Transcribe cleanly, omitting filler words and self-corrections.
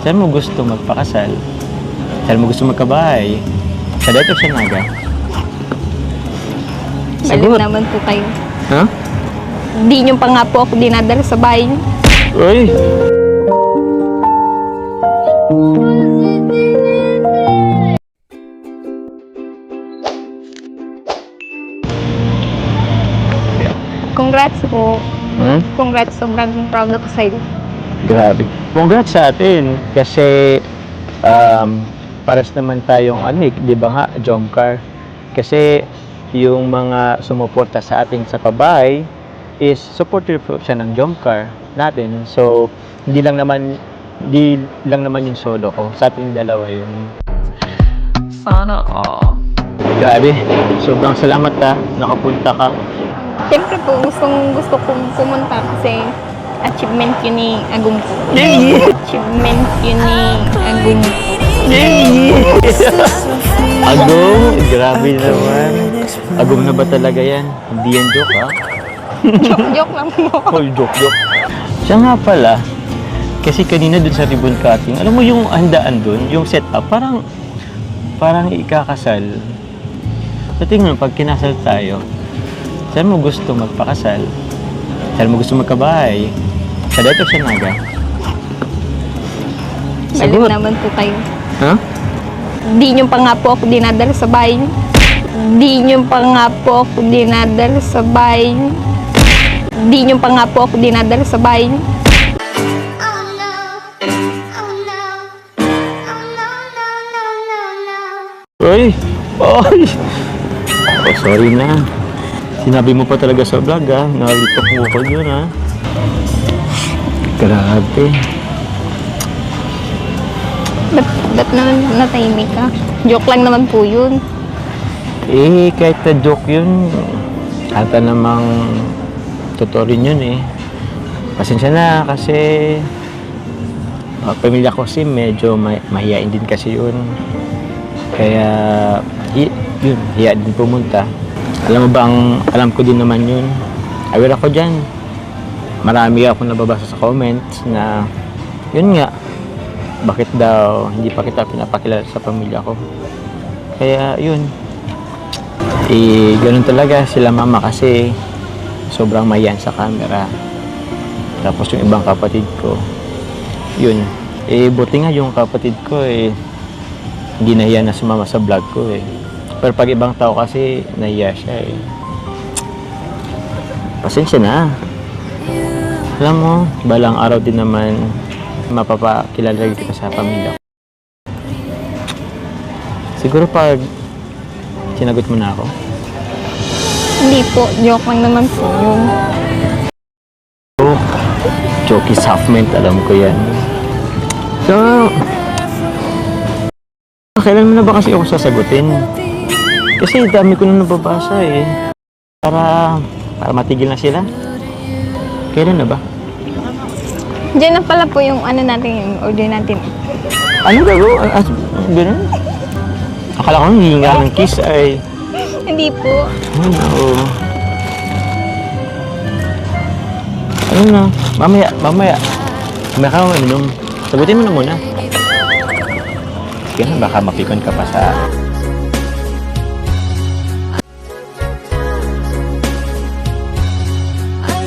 Saan mo gusto magpakasal? Saan mo gusto magkabahay? Sa dato siya naga? Baliw naman po kayo. Ha? Di nyo pa nga po ako dinadala sa bahay nyo. Uy! Congrats po. Hmm? Congrats, sobrang proud ako sa'yo. Grabe. Congrats sa atin kasi pares naman tayong anik, di ba nga, Jomcar? Kasi yung mga sumuporta sa ating sa pabahay is supportive po siya ng Jomcar natin. So, di lang naman yung solo ko. Sa ating dalawa yun. Sana all. Grabe. Sobrang salamat nakapunta ka. Siyempre po, gusto kong pumunta kasi achievement yun ni Agum po. Achievement yun ni Agum po. Agum, grabe naman. Agum na ba talaga yan? Hindi yan joke, ha? Joke lang po. Oh, joke. Siya nga pala, kasi kanina dun sa ribbon cutting, alam mo yung handaan dun, yung setup, parang ikakasal. Sa tingin mo, pag kinasal tayo, saan mo gusto magpakasal? Saan mo gusto magkabahay? Sa dato siya naga? Baliw naman po kayo. Ha? Di nyo pa nga po ako dinadala sa bahay nyo. Di nyo pa nga po ako dinadala sa bahay nyo. Di nyo pa nga po ako dinadala sa bahay nyo. Uy! Ay! Oh, sorry na. Sinabi mo pa talaga sa vlog, ha? Nalito ko yun, ha? Grabe. Ba't naman natahimik ka? Joke lang naman po yun. Eh, kahit na joke yun, ata namang totoo rin yun, eh. Pasensya na kasi pamilya ko kasi medyo mahihain din kasi yun. Kaya, yun, hiya din pumunta. Alam mo bang, alam ko din naman yun. Aware ako dyan. Marami ako nababasa sa comments na, yun nga, bakit daw hindi pa kita pinapakilala sa pamilya ko. Kaya, yun. Ganun talaga sila mama kasi sobrang mayan sa camera. Tapos yung ibang kapatid ko, yun. Buti nga yung kapatid ko, hindi nahiya na sumama sa vlog ko, Pero pag ibang tao kasi, nahiya siya, Pasensya na. Alam mo, balang araw din naman, mapapakilala kita sa pamilya ko. Siguro pag sinagot mo na ako. Hindi po, joke lang naman po yun. Joke is half meant, alam ko yan. So, kailan mo na ba kasi ako sasagutin? Kasi dami ko na nababasa, Para matigil na sila. Kailan na ba? Diyan na pala po yung ano natin, yung order natin. Ano gagawin? Ganun? Akala ko hihinga ng kiss ay... Hindi po. Ano? Ano na? Mamaya. Mamaya ka uminom. Sagutin mo na muna. Sige na, baka mapikon ka pa sa...